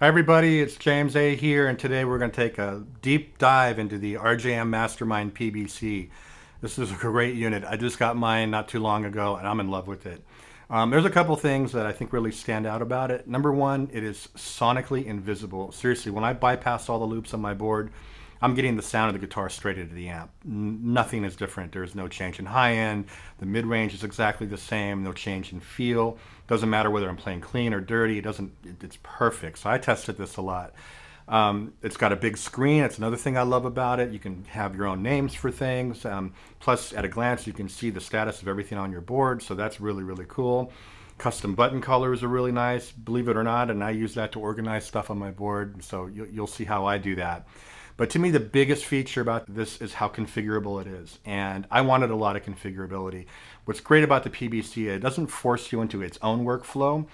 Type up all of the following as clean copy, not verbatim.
Hi everybody, it's James A here, and today we're going to take a deep dive into the RJM Mastermind PBC. This is a great unit. I just got mine not too long ago, and I'm in love with it. There's a couple things that I think really stand out about it. Number one, it is sonically invisible. Seriously, when I bypass all the loops on my board, I'm getting the sound of the guitar straight into the amp. Nothing is different. There's no change in high end. The mid range is exactly the same. No change in feel. Doesn't matter whether I'm playing clean or dirty. It's perfect. So I tested this a lot. It's got a big screen. That's another thing I love about it. You can have your own names for things. Plus, at a glance, you can see the status of everything on your board. So that's really, really cool. Custom button colors are really nice, believe it or not, and I use that to organize stuff on my board. So you'll see how I do that. But to me, the biggest feature about this is how configurable it is. And I wanted a lot of configurability. What's great about the PBC, it doesn't force you into its own workflow.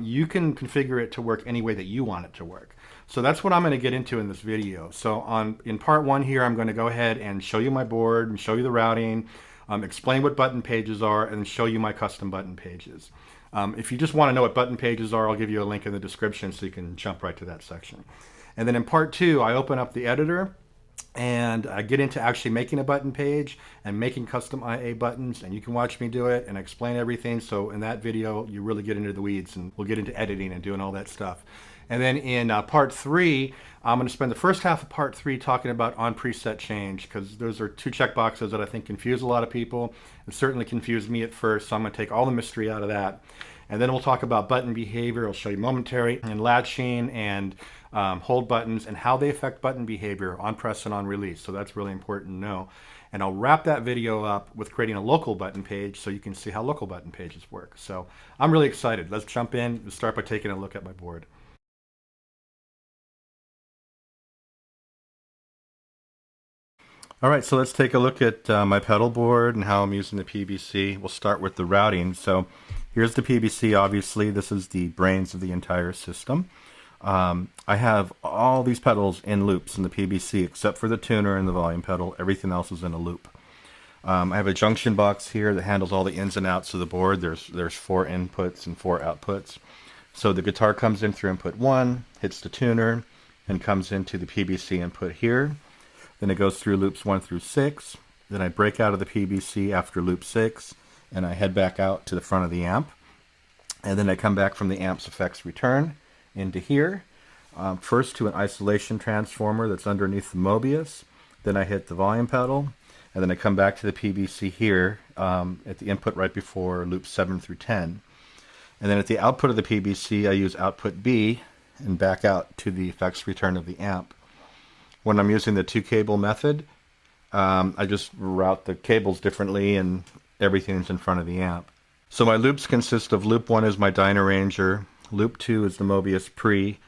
You can configure it to work any way that you want it to work. So that's what I'm going to get into in this video. So in part one here, I'm going to go ahead and show you my board and show you the routing, explain what button pages are, and show you my custom button pages. If you just want to know what button pages are, I'll give you a link in the description so you can jump right to that section. And then in part two, I open up the editor and I get into actually making a button page and making custom IA buttons, and you can watch me do it and explain everything. So in that video, you really get into the weeds, and we'll get into editing and doing all that stuff. And then in part three, I'm going to spend the first half of part three talking about on preset change, because those are two check boxes that I think confuse a lot of people. It certainly confused me at first, so I'm going to take all the mystery out of that. And then we'll talk about button behavior. I'll show you momentary and latching and hold buttons and how they affect button behavior on press and on release. So that's really important to know. And I'll wrap that video up with creating a local button page so you can see how local button pages work. So I'm really excited. Let's jump in. Let's start by taking a look at my board. All right, so let's take a look at my pedal board and how I'm using the PBC. We'll start with the routing. So here's the PBC, obviously. This is the brains of the entire system. I have all these pedals in loops in the PBC except for the tuner and the volume pedal. Everything else is in a loop. I have a junction box here that handles all the ins and outs of the board. There's 4 inputs and 4 outputs. So the guitar comes in through input 1, hits the tuner, and comes into the PBC input here. Then it goes through loops 1 through 6. Then I break out of the PBC after loop 6, and I head back out to the front of the amp. And then I come back from the amp's effects return into here. First to an isolation transformer that's underneath the Mobius. Then I hit the volume pedal, and then I come back to the PBC here at the input right before loops 7 through 10. And then at the output of the PBC, I use output B and back out to the effects return of the amp. When I'm using the 2-cable method, I just route the cables differently and everything's in front of the amp. So my loops consist of loop 1 is my Dynaranger, loop 2 is the Mobius Pre,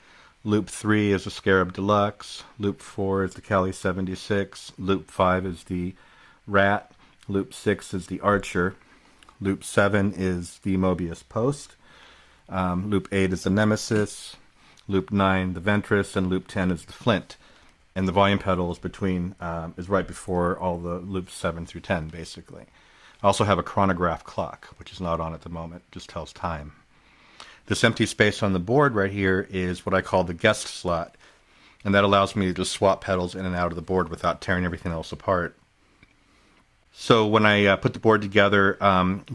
loop 3 is the Scarab Deluxe, loop 4 is the Cali 76, loop 5 is the Rat, loop 6 is the Archer, loop 7 is the Mobius Post, loop 8 is the Nemesis, loop 9 the Ventress, and loop 10 is the Flint. And the volume pedal is right before all the loops 7 through 10, basically. I also have a chronograph clock, which is not on at the moment, just tells time. This empty space on the board right here is what I call the guest slot, and that allows me to just swap pedals in and out of the board without tearing everything else apart. So when I put the board together,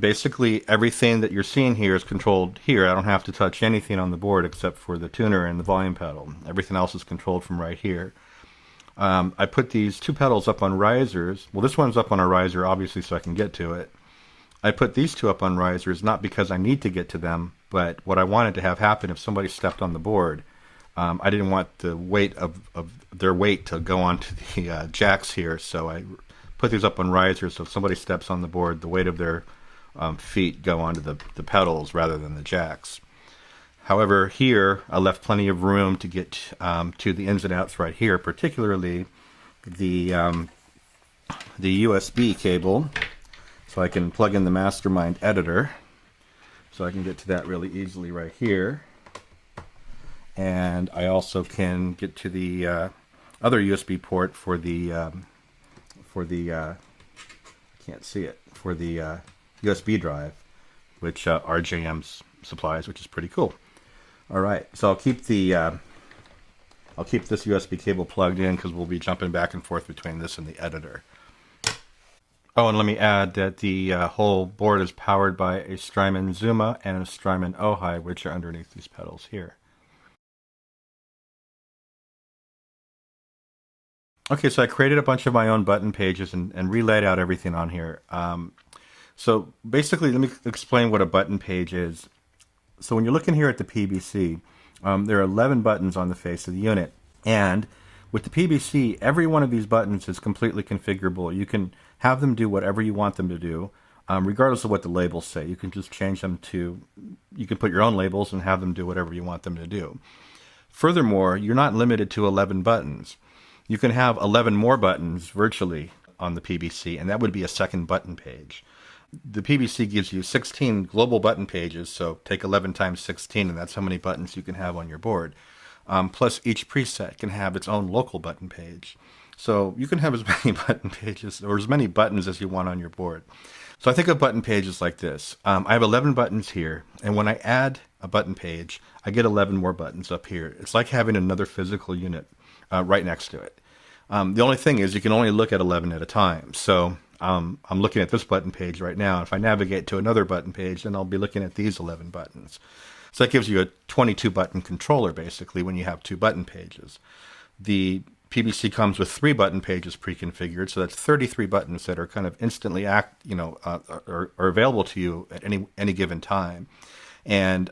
basically everything that you're seeing here is controlled here. I don't have to touch anything on the board except for the tuner and the volume pedal. Everything else is controlled from right here. I put these 2 pedals up on risers. Well, this one's up on a riser, obviously, so I can get to it. I put these 2 up on risers, not because I need to get to them, but what I wanted to have happen if somebody stepped on the board. I didn't want the weight of their weight to go onto the jacks here, so I put these up on risers so if somebody steps on the board, the weight of their feet go onto the pedals rather than the jacks. However, here I left plenty of room to get to the ins and outs right here, particularly the USB cable, so I can plug in the Mastermind editor. So I can get to that really easily right here. And I also can get to the other USB port for the I can't see it, for the USB drive, which RJM supplies, which is pretty cool. All right, so I'll keep the I'll keep this USB cable plugged in because we'll be jumping back and forth between this and the editor. Oh, and let me add that the whole board is powered by a Strymon Zuma and a Strymon Ojai, which are underneath these pedals here. Okay, so I created a bunch of my own button pages and relaid out everything on here. So basically, let me explain what a button page is. So when you're looking here at the PBC, there are 11 buttons on the face of the unit. And with the PBC, every one of these buttons is completely configurable. You can have them do whatever you want them to do, regardless of what the labels say. You can just change them to, you can put your own labels and have them do whatever you want them to do. Furthermore, you're not limited to 11 buttons. You can have 11 more buttons virtually on the PBC, and that would be a second button page. The PBC gives you 16 global button pages, so take 11 times 16, and that's how many buttons you can have on your board. Plus, each preset can have its own local button page. So you can have as many button pages or as many buttons as you want on your board. So I think of button pages like this. I have 11 buttons here, and when I add a button page, I get 11 more buttons up here. It's like having another physical unit right next to it. The only thing is you can only look at 11 at a time. So I'm looking at this button page right now. If I navigate to another button page, then I'll be looking at these 11 buttons. So that gives you a 22 button controller basically when you have 2 button pages. The PBC comes with 3 button pages pre-configured, so that's 33 buttons that are kind of instantly are available to you at any given time. And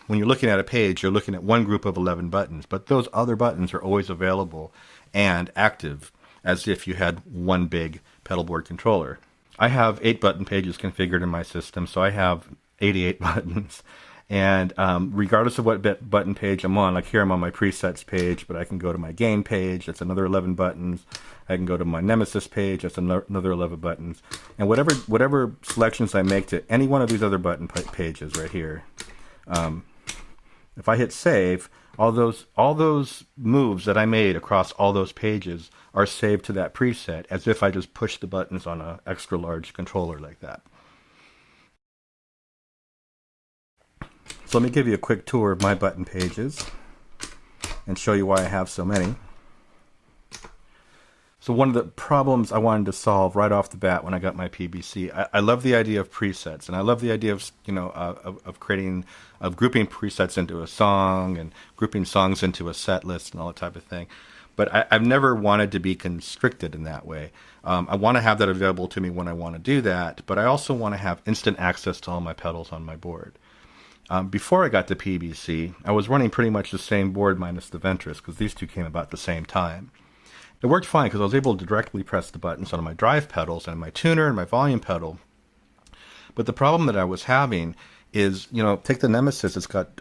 when you're looking at a page, you're looking at one group of 11 buttons, but those other buttons are always available and active as if you had one big pedal board controller. I have 8 button pages configured in my system, so I have 88 buttons. And regardless of what button page I'm on, like here I'm on my presets page, but I can go to my gain page, that's another 11 buttons. I can go to my Nemesis page, that's another 11 buttons. And whatever selections I make to any one of these other button pages right here, if I hit save, all those moves that I made across all those pages are saved to that preset as if I just pushed the buttons on an extra large controller like that. So let me give you a quick tour of my button pages and show you why I have so many. So one of the problems I wanted to solve right off the bat when I got my PBC, I love the idea of presets, and I love the idea of of grouping presets into a song and grouping songs into a set list and all that type of thing. But I've never wanted to be constricted in that way. I want to have that available to me when I want to do that, but I also want to have instant access to all my pedals on my board. Before I got the PBC, I was running pretty much the same board minus the Ventris because these two came about at the same time. It worked fine because I was able to directly press the buttons on my drive pedals and my tuner and my volume pedal. But the problem that I was having is, take the Nemesis, it's got,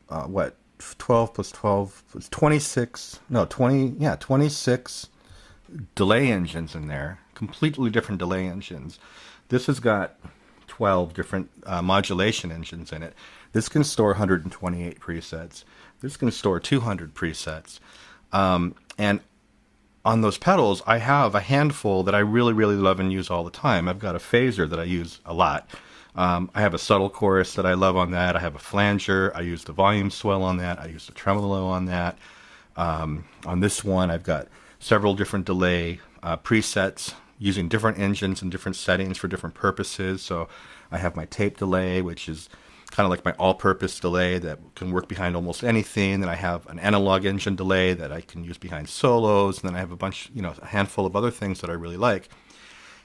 12 plus 12, it's 26, no, 20, yeah, 26 delay engines in there, completely different delay engines. This has got 12 different modulation engines in it. This can store 128 presets. This can store 200 presets. And on those pedals, I have a handful that I really, really love and use all the time. I've got a phaser that I use a lot. I have a subtle chorus that I love on that. I have a flanger. I use the volume swell on that. I use the tremolo on that. On this one, I've got several different delay presets using different engines and different settings for different purposes. So I have my tape delay, which is kind of like my all-purpose delay that can work behind almost anything. Then I have an analog engine delay that I can use behind solos. And then I have a handful of other things that I really like.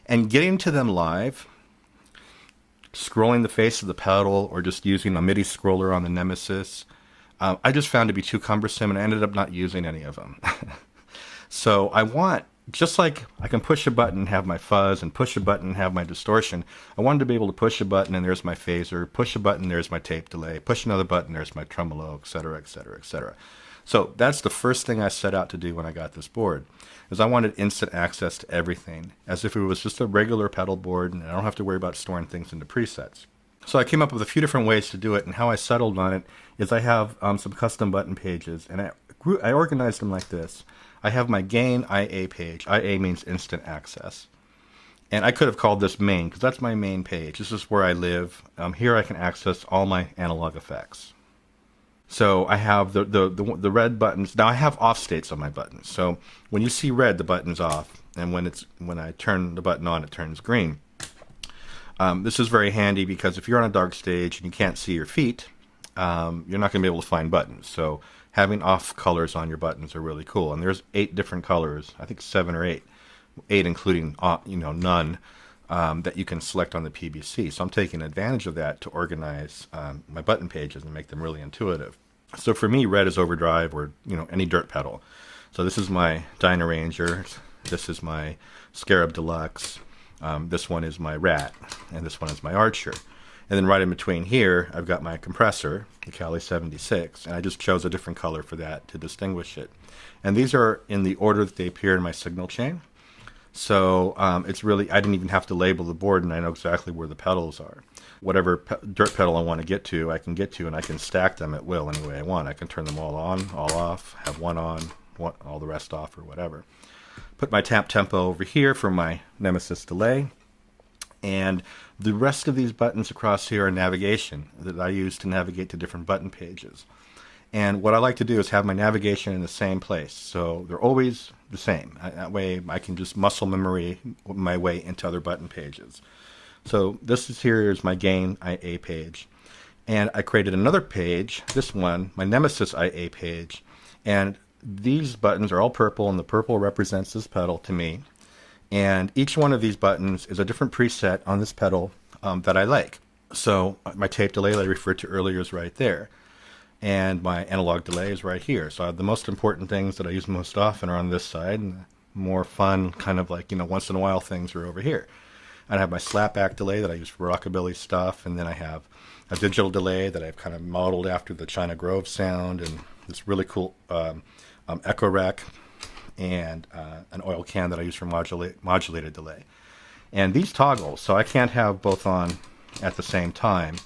And getting to them live, scrolling the face of the pedal or just using a MIDI scroller on the Nemesis, I just found to be too cumbersome, and I ended up not using any of them. So I want, just like I can push a button and have my fuzz and push a button and have my distortion, I wanted to be able to push a button and there's my phaser, push a button, there's my tape delay, push another button, there's my tremolo, etc., etc., etc. So that's the first thing I set out to do when I got this board, is I wanted instant access to everything, as if it was just a regular pedal board and I don't have to worry about storing things into presets. So I came up with a few different ways to do it, and how I settled on it is I have some custom button pages, and I organized them like this. I have my gain IA page. IA means instant access. And I could have called this main, because that's my main page. This is where I live. Here I can access all my analog effects. So I have the red buttons. Now I have off states on my buttons. So when you see red, the button's off, and when I turn the button on, it turns green. This is very handy because if you're on a dark stage and you can't see your feet, you're not going to be able to find buttons. So having off colors on your buttons are really cool. And there's 8 different colors, I think 7 or 8, including none, that you can select on the PBC. So I'm taking advantage of that to organize my button pages and make them really intuitive. So for me, red is overdrive or any dirt pedal. So this is my Dyna Ranger. This is my Scarab Deluxe. This one is my Rat, and this one is my Archer. And then right in between here, I've got my compressor, the Cali 76, and I just chose a different color for that to distinguish it. And these are in the order that they appear in my signal chain. So it's really, I didn't even have to label the board, and I know exactly where the pedals are. Whatever dirt pedal I want to get to, I can get to, and I can stack them at will any way I want. I can turn them all on, all off, have one on, all the rest off, or whatever. Put my tap tempo over here for my Nemesis delay. And the rest of these buttons across here are navigation that I use to navigate to different button pages. And what I like to do is have my navigation in the same place. So they're always the same. That way I can just muscle memory my way into other button pages. So here is my gain IA page. And I created another page, this one, my Nemesis IA page. And these buttons are all purple, and the purple represents this pedal to me. And each one of these buttons is a different preset on this pedal that I like. So my tape delay that I referred to earlier is right there. And my analog delay is right here. So the most important things that I use most often are on this side, and the more fun, kind of like, once in a while things are over here. And I have my slapback delay that I use for rockabilly stuff, and then I have a digital delay that I've kind of modeled after the China Grove sound, and this really cool echo rack, and an oil can that I use for modulated delay. And these toggle, so I can't have both on at the same time,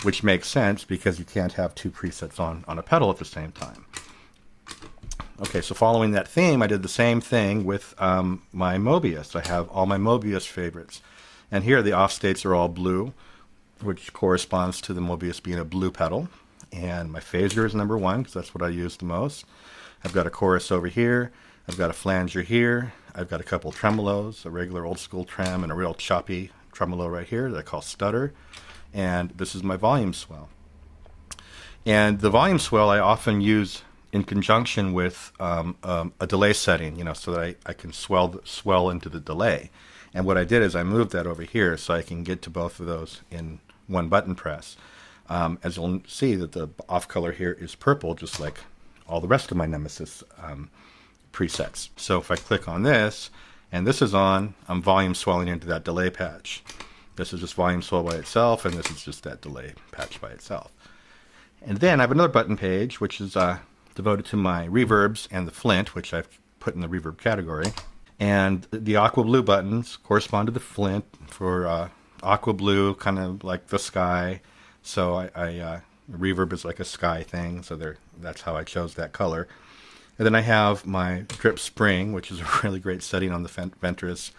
which makes sense because you can't have 2 presets on a pedal at the same time. Okay, so following that theme, I did the same thing with my Mobius. I have all my Mobius favorites. And here the off states are all blue, which corresponds to the Mobius being a blue pedal. And my phaser is number 1 because that's what I use the most. I've got a chorus over here. I've got a flanger here. I've got a couple tremolos, a regular old school trem and a real choppy tremolo right here that I call stutter. And this is my volume swell. And the volume swell I often use in conjunction with a delay setting, so that I can swell into the delay. And what I did is I moved that over here so I can get to both of those in one button press. As you'll see that the off color here is purple, just like all the rest of my Nemesis presets. So if I click on this, and this is on, I'm volume swelling into that delay patch. This is just volume swell by itself, and this is just that delay patch by itself. And then I have another button page, which is devoted to my reverbs and the flint, which I've put in the reverb category. And the aqua blue buttons correspond to the flint for aqua blue, kind of like the sky. So reverb is like a sky thing, so that's how I chose that color. And then I have my drip spring, which is a really great setting on the Ventris.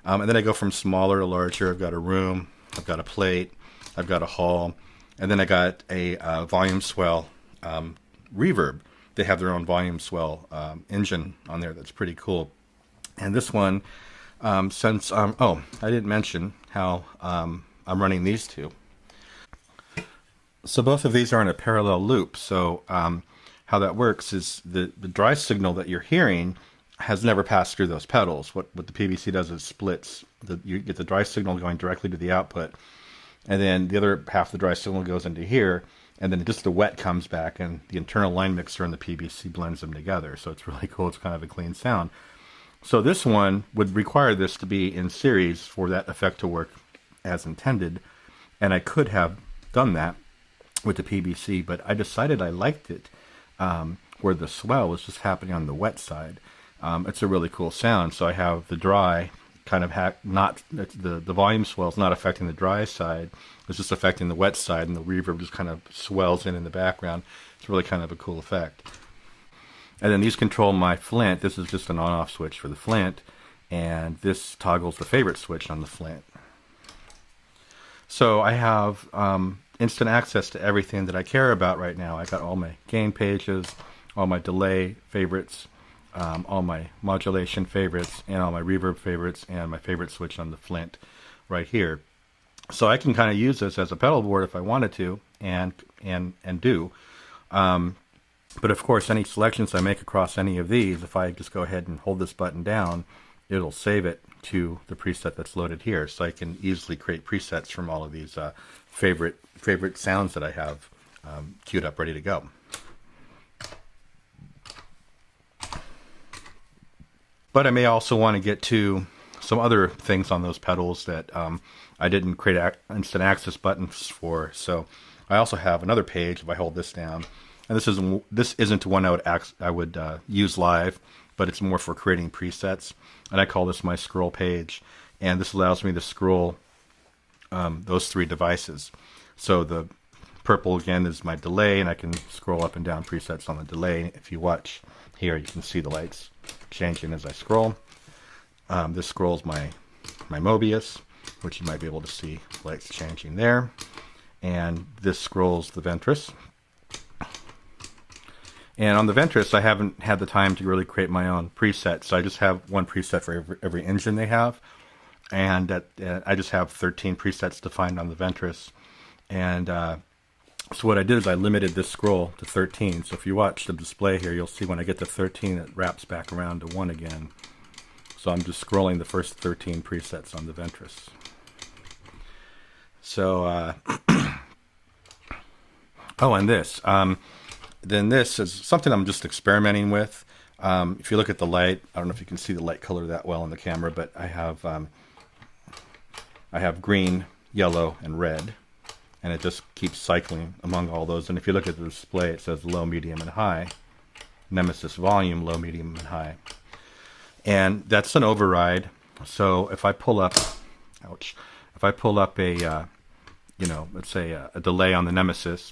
And then I go from smaller to larger. I've got a room, I've got a plate, I've got a hall, and then I got a volume swell reverb. They have their own volume swell engine on there that's pretty cool. And this one, I didn't mention how I'm running these two. So both of these are in a parallel loop. So how that works is the dry signal that you're hearing has never passed through those pedals. What the PBC does is splits. You get the dry signal going directly to the output, and then the other half of the dry signal goes into here, and then just the wet comes back, and the internal line mixer and the PBC blends them together. So it's really cool. It's kind of a clean sound. So this one would require this to be in series for that effect to work as intended, and I could have done that with the PBC, but I decided I liked it where the swell was just happening on the wet side. It's a really cool sound. So I have the dry kind of the volume swell is not affecting the dry side. It's just affecting the wet side, and the reverb just kind of swells in the background. It's really kind of a cool effect. And then these control my flint. This is just an on-off switch for the flint, and this toggles the favorite switch on the flint. So I have instant access to everything that I care about right now. I got all my gain pages, all my delay favorites, all my modulation favorites, and all my reverb favorites, and my favorite switch on the Flint right here. So I can kind of use this as a pedal board if I wanted to, and do. But of course, any selections I make across any of these, if I just go ahead and hold this button down, it'll save it to the preset that's loaded here. So I can easily create presets from all of these favorite sounds that I have queued up, ready to go. But I may also want to get to some other things on those pedals that I didn't create instant access buttons for. So I also have another page. If I hold this down, and this isn't one I would use live, but it's more for creating presets. And I call this my scroll page, and this allows me to scroll those three devices. So the purple again is my delay, and I can scroll up and down presets on the delay. If you watch here, you can see the lights changing as I scroll. This scrolls my Mobius, which you might be able to see lights changing there. And this scrolls the Ventris. And on the Ventris, I haven't had the time to really create my own preset, so I just have one preset for every engine they have. And I just have 13 presets defined on the Ventris. And so what I did is I limited this scroll to 13. So if you watch the display here, you'll see when I get to 13, it wraps back around to 1 again. So I'm just scrolling the first 13 presets on the Ventris. So, oh, and this. Then this is something I'm just experimenting with. If you look at the light, I don't know if you can see the light color that well in the camera, but I have green, yellow, and red. And it just keeps cycling among all those. And if you look at the display, it says low, medium, and high. Nemesis volume, low, medium, and high. And that's an override. So if I pull up, ouch, if I pull up a, let's say a delay on the Nemesis,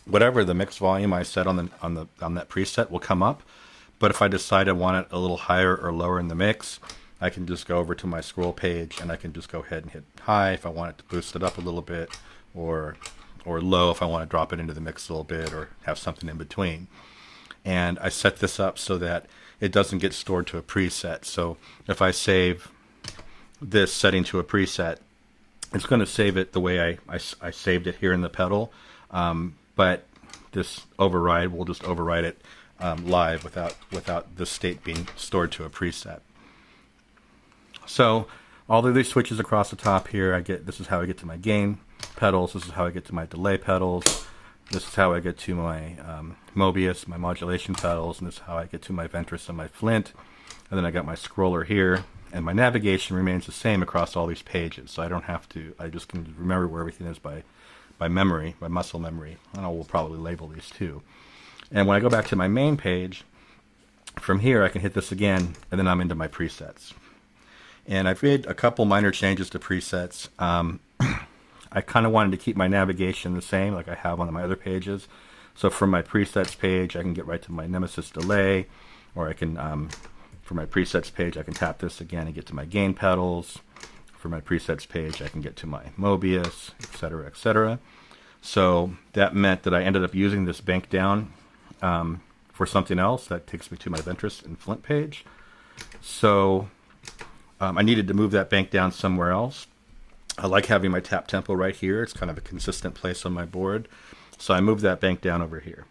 whatever the mix volume I set on that preset will come up. But if I decide I want it a little higher or lower in the mix, I can just go over to my scroll page and I can just go ahead and hit high if I want it to boost it up a little bit, or low if I want to drop it into the mix a little bit, or have something in between. And I set this up so that it doesn't get stored to a preset. So if I save this setting to a preset, it's going to save it the way I saved it here in the pedal. But this override will just override it live without the state being stored to a preset. So all of these switches across the top here, this is how I get to my gain pedals. This is how I get to my delay pedals. This is how I get to my Mobius, my modulation pedals, and this is how I get to my Ventris and my Flint. And then I got my scroller here, and my navigation remains the same across all these pages. So I don't have to, I just can remember where everything is by memory, by muscle memory. And I will probably label these too. And when I go back to my main page, from here I can hit this again, and then I'm into my presets. And I've made a couple minor changes to presets. I kind of wanted to keep my navigation the same like I have on my other pages. So from my presets page, I can get right to my Nemesis delay, or I can, for my presets page, I can tap this again and get to my gain pedals. For my presets page, I can get to my Mobius, etc., etc. So that meant that I ended up using this bank down for something else. That takes me to my Ventris and Flint page. So I needed to move that bank down somewhere else. I like having my tap tempo right here. It's kind of a consistent place on my board. So I moved that bank down over here.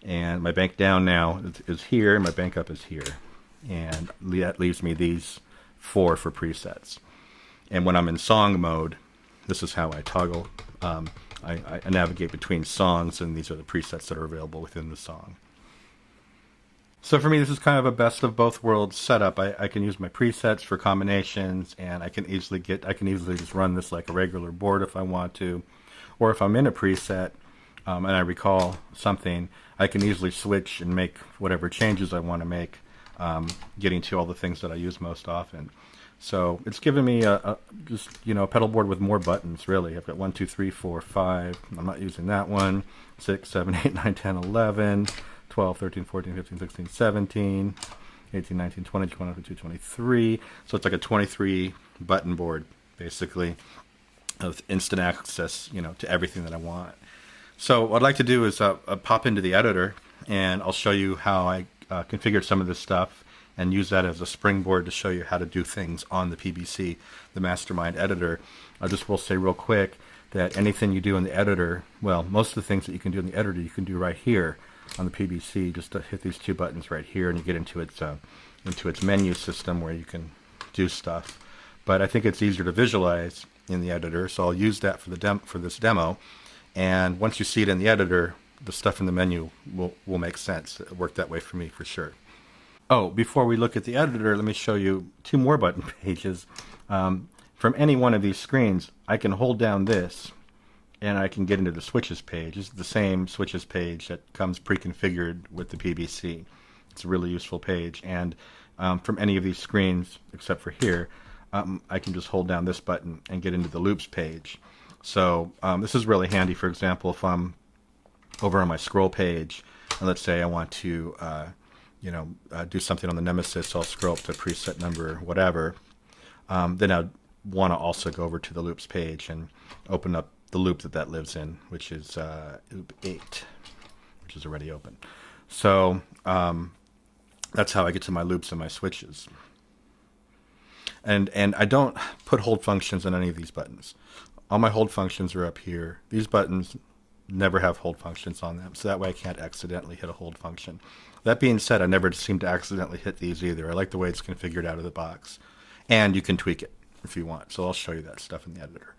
And my bank down now is here, and my bank up is here. And that leaves me these 4 for presets. And when I'm in song mode, this is how I toggle. I navigate between songs, and these are the presets that are available within the song. So for me, this is kind of a best of both worlds setup. I can use my presets for combinations, and I can easily just run this like a regular board if I want to. Or if I'm in a preset and I recall something, I can easily switch and make whatever changes I want to make, getting to all the things that I use most often. So it's given me a pedal board with more buttons, really. I've got 1, 2, 3, 4, 5. I'm not using that one. 6, 7, 8, 9, 10, 11. 12, 13, 14, 15, 16, 17, 18, 19, 20, 21, 22, 23. So it's like a 23 button board, basically. with instant access, to everything that I want. So what I'd like to do is pop into the editor, and I'll show you how I configured some of this stuff and use that as a springboard to show you how to do things on the PBC, the Mastermind editor. I just will say real quick that anything you do in the editor, well, most of the things that you can do in the editor, you can do right here on the PBC. Just hit these two buttons right here, and you get into its menu system where you can do stuff. But I think it's easier to visualize in the editor, so I'll use that for this demo. And once you see it in the editor, the stuff in the menu will make sense. It worked that way for me for sure. Oh, before we look at the editor, let me show you two more button pages. From any one of these screens, I can hold down this, and I can get into the switches page. This is the same switches page that comes pre-configured with the PBC. It's a really useful page. And from any of these screens, except for here, I can just hold down this button and get into the loops page. So this is really handy. For example, if I'm over on my scroll page, and let's say I want to do something on the Nemesis, so I'll scroll up to preset number whatever. Then I'd want to also go over to the loops page and open up the loop that lives in, which is loop 8, which is already open. So that's how I get to my loops and my switches. And I don't put hold functions on any of these buttons. All my hold functions are up here. These buttons never have hold functions on them, so that way I can't accidentally hit a hold function. That being said, I never seem to accidentally hit these either. I like the way it's configured out of the box. And you can tweak it if you want, so I'll show you that stuff in the editor.